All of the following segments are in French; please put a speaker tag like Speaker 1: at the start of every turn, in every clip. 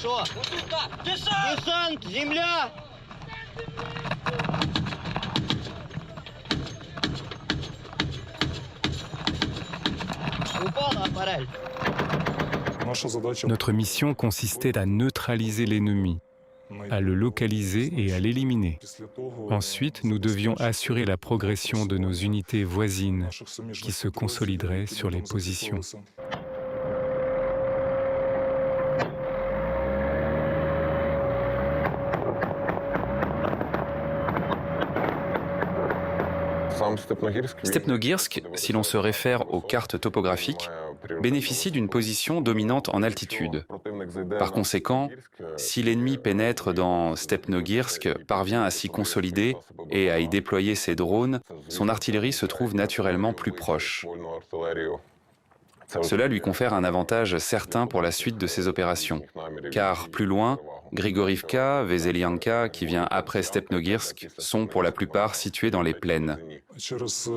Speaker 1: Хорошо. Десант, земля! Упал на аппарель.
Speaker 2: Notre mission consistait à neutraliser l'ennemi, à le localiser et à l'éliminer. Ensuite, nous devions assurer la progression de nos unités voisines qui se consolideraient sur les positions.
Speaker 3: Stepnogirsk, si l'on se réfère aux cartes topographiques, bénéficie d'une position dominante en altitude. Par conséquent, si l'ennemi pénètre dans Stepnogirsk, parvient à s'y consolider et à y déployer ses drones, son artillerie se trouve naturellement plus proche. Cela lui confère un avantage certain pour la suite de ses opérations, car plus loin, Grigorivka, Veselianka, qui vient après Stepnogirsk, sont pour la plupart situés dans les plaines.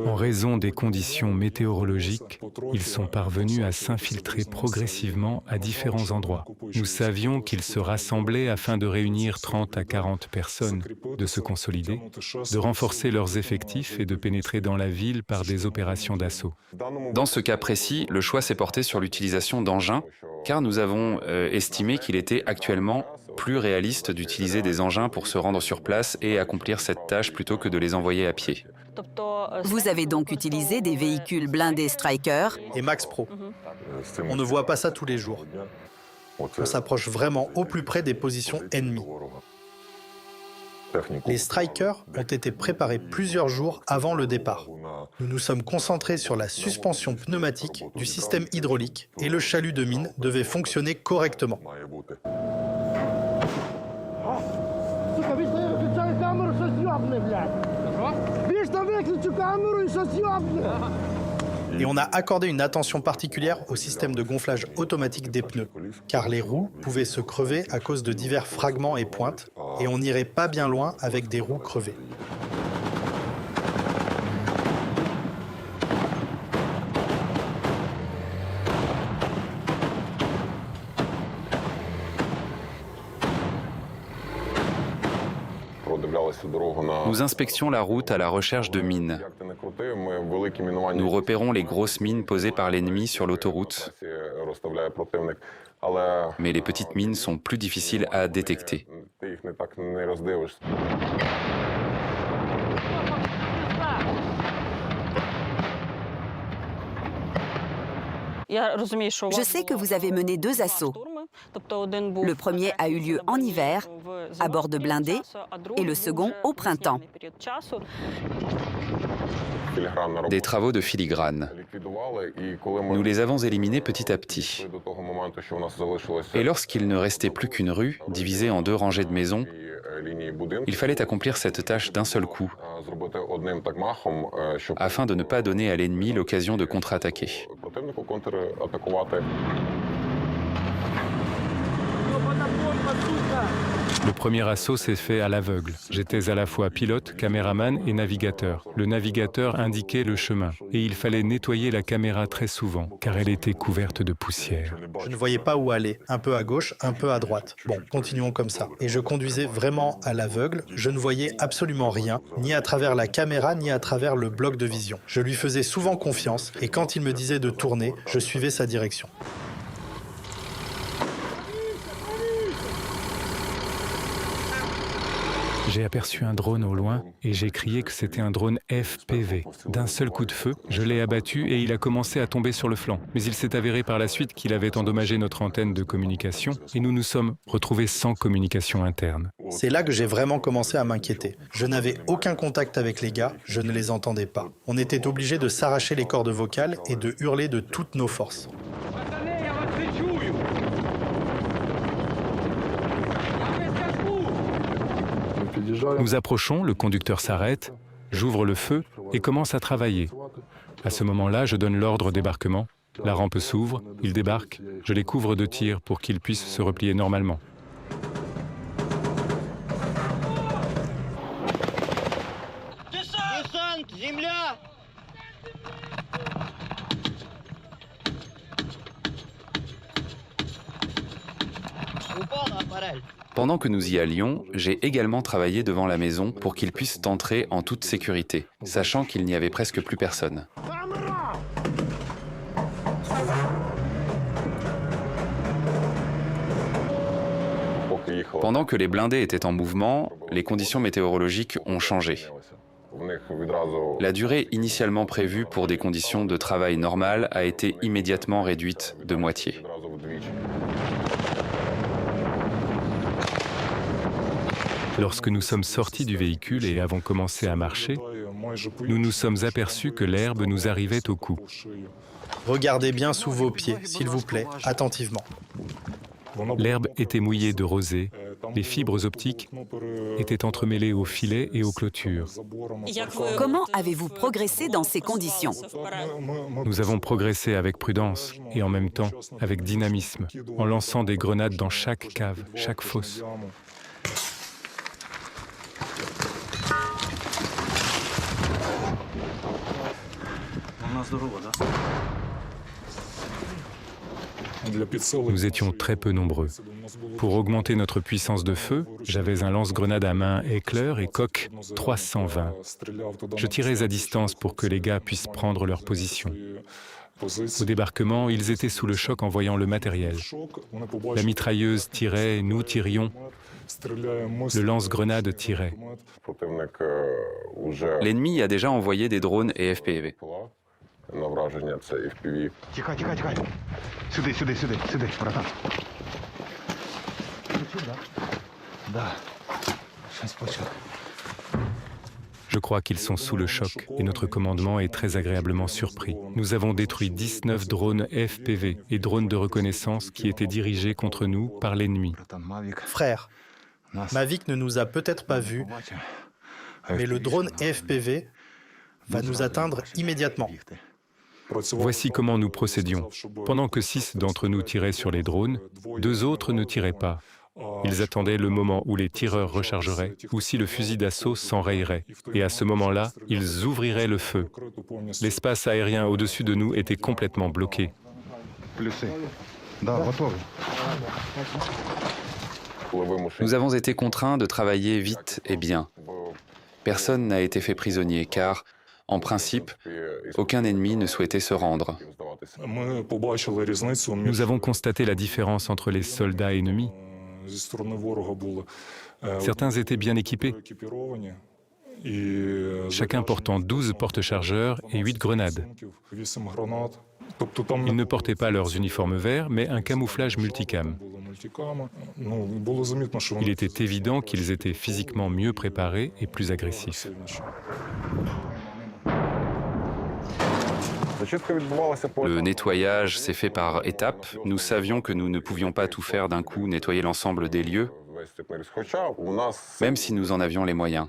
Speaker 2: En raison des conditions météorologiques, ils sont parvenus à s'infiltrer progressivement à différents endroits. Nous savions qu'ils se rassemblaient afin de réunir 30 à 40 personnes, de se consolider, de renforcer leurs effectifs et de pénétrer dans la ville par des opérations d'assaut.
Speaker 3: Dans ce cas précis, le choix s'est porté sur l'utilisation d'engins, car nous avons estimé qu'il était actuellement plus réaliste d'utiliser des engins pour se rendre sur place et accomplir cette tâche plutôt que de les envoyer à pied.
Speaker 4: Vous avez donc utilisé des véhicules blindés Stryker
Speaker 5: et Max Pro. On ne voit pas ça tous les jours. On s'approche vraiment au plus près des positions ennemies. Les Strykers ont été préparés plusieurs jours avant le départ. Nous nous sommes concentrés sur la suspension pneumatique du système hydraulique et le chalut de mine devait fonctionner correctement. Et on a accordé une attention particulière au système de gonflage automatique des pneus, car les roues pouvaient se crever à cause de divers fragments et pointes, et on n'irait pas bien loin avec des roues crevées.
Speaker 3: Nous inspections la route à la recherche de mines. Nous repérons les grosses mines posées par l'ennemi sur l'autoroute, mais les petites mines sont plus difficiles à détecter.
Speaker 4: Je sais que vous avez mené 2 assauts. Le premier a eu lieu en hiver, à bord de blindés, et le second au printemps.
Speaker 3: Des travaux de filigrane. Nous les avons éliminés petit à petit. Et lorsqu'il ne restait plus qu'une rue, divisée en 2 rangées de maisons, il fallait accomplir cette tâche d'un seul coup, afin de ne pas donner à l'ennemi l'occasion de contre-attaquer.
Speaker 2: Le premier assaut s'est fait à l'aveugle. J'étais à la fois pilote, caméraman et navigateur. Le navigateur indiquait le chemin et il fallait nettoyer la caméra très souvent car elle était couverte de poussière.
Speaker 5: Je ne voyais pas où aller, un peu à gauche, un peu à droite. Bon, continuons comme ça. Et je conduisais vraiment à l'aveugle, je ne voyais absolument rien, ni à travers la caméra, ni à travers le bloc de vision. Je lui faisais souvent confiance et quand il me disait de tourner, je suivais sa direction.
Speaker 2: J'ai aperçu un drone au loin et j'ai crié que c'était un drone FPV. D'un seul coup de feu, je l'ai abattu et il a commencé à tomber sur le flanc. Mais il s'est avéré par la suite qu'il avait endommagé notre antenne de communication et nous nous sommes retrouvés sans communication interne.
Speaker 5: C'est là que j'ai vraiment commencé à m'inquiéter. Je n'avais aucun contact avec les gars, je ne les entendais pas. On était obligé de s'arracher les cordes vocales et de hurler de toutes nos forces.
Speaker 2: Nous approchons, le conducteur s'arrête, j'ouvre le feu et commence à travailler. À ce moment-là, je donne l'ordre au débarquement. La rampe s'ouvre, ils débarquent, je les couvre de tirs pour qu'ils puissent se replier normalement.
Speaker 1: Десант, земля! Упал на аппарель.
Speaker 3: Pendant que nous y allions, j'ai également travaillé devant la maison pour qu'ils puissent entrer en toute sécurité, sachant qu'il n'y avait presque plus personne. Pendant que les blindés étaient en mouvement, les conditions météorologiques ont changé. La durée initialement prévue pour des conditions de travail normales a été immédiatement réduite de moitié.
Speaker 2: Lorsque nous sommes sortis du véhicule et avons commencé à marcher, nous nous sommes aperçus que l'herbe nous arrivait au cou.
Speaker 5: Regardez bien sous vos pieds, s'il vous plaît, attentivement.
Speaker 2: L'herbe était mouillée de rosée, les fibres optiques étaient entremêlées aux filets et aux clôtures.
Speaker 4: Comment avez-vous progressé dans ces conditions?
Speaker 2: Nous avons progressé avec prudence et en même temps avec dynamisme, en lançant des grenades dans chaque cave, chaque fosse. Nous étions très peu nombreux. Pour augmenter notre puissance de feu, j'avais un lance-grenade à main Heckler et Koch 320. Je tirais à distance pour que les gars puissent prendre leur position. Au débarquement, ils étaient sous le choc en voyant le matériel. La mitrailleuse tirait, nous tirions. Le lance-grenade tirait.
Speaker 3: L'ennemi a déjà envoyé des drones et FPV.
Speaker 6: Тікай, тікай, тікай. Сюди, сюди, сюди, сюди, братан. Да. Щось почув.
Speaker 2: Je crois qu'ils sont sous le choc et notre commandement est très agréablement surpris. Nous avons détruit 19 drones FPV et drones de reconnaissance qui étaient dirigés contre nous par l'ennemi.
Speaker 6: Братан, Мавік.
Speaker 5: Frère, Mavic ne nous a peut-être pas vus, mais le drone FPV va nous atteindre immédiatement.
Speaker 2: Voici comment nous procédions. Pendant que 6 d'entre nous tiraient sur les drones, 2 autres ne tiraient pas. Ils attendaient le moment où les tireurs rechargeraient ou si le fusil d'assaut s'enrayerait. Et à ce moment-là, ils ouvriraient le feu. L'espace aérien au-dessus de nous était complètement bloqué.
Speaker 6: Плюси. Да, готовий.
Speaker 3: Nous avons été contraints de travailler vite et bien. Personne n'a été fait prisonnier car, en principe, aucun ennemi ne souhaitait se rendre.
Speaker 7: Ми побачили різницю між
Speaker 2: Nous avons constaté la différence entre les soldats ennemis.
Speaker 7: зі сторони ворога були
Speaker 2: Certains étaient bien équipés,
Speaker 7: екіпіровані і
Speaker 2: chacun portant 12 porte-chargeurs et 8 grenades.
Speaker 7: 8 гранат. Тобто там
Speaker 2: Ils ne portaient pas leurs uniformes verts, mais un camouflage multicam.
Speaker 7: були мультиками. Ну, було замітно, що
Speaker 2: Il était évident qu'ils étaient physiquement mieux préparés et plus agressifs.
Speaker 7: сильніші.
Speaker 3: Le nettoyage s'est fait par étapes. Nous savions que nous ne pouvions pas tout faire d'un coup, nettoyer l'ensemble des lieux, même si nous en avions les moyens.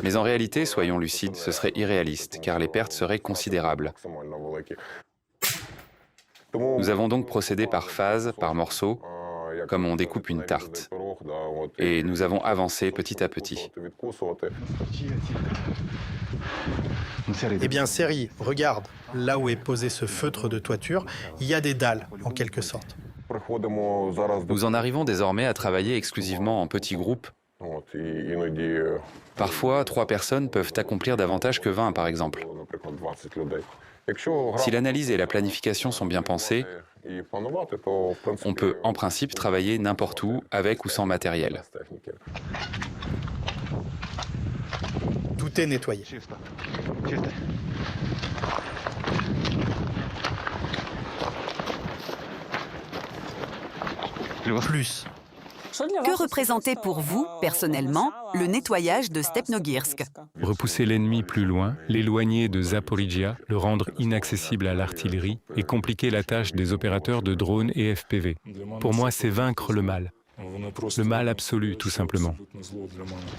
Speaker 3: Mais en réalité, soyons lucides, ce serait irréaliste, car les pertes seraient considérables. Nous avons donc procédé par phase, par morceaux, comme on découpe une tarte. Et nous avons avancé petit à petit.
Speaker 5: Eh bien, Seri, regarde, là où est posé ce feutre de toiture, il y a des dalles, en quelque sorte.
Speaker 3: Nous en arrivons désormais à travailler exclusivement en petits groupes. Parfois, 3 personnes peuvent accomplir davantage que 20, par exemple. Si l'analyse et la planification sont bien pensées, on peut en principe travailler n'importe où, avec ou sans matériel.
Speaker 5: Tout est nettoyé.
Speaker 6: Чисто. Чисто.
Speaker 5: Plus.
Speaker 4: Que représentait pour vous, personnellement, le nettoyage de Stepnogorsk?
Speaker 2: Repousser l'ennemi plus loin, l'éloigner de Zaporizhia, le rendre inaccessible à l'artillerie et compliquer la tâche des opérateurs de drones et FPV. Pour moi, c'est vaincre le mal.
Speaker 7: Вони просто
Speaker 2: Le mal absolu, tout simplement.
Speaker 7: абсолютне зло для мене.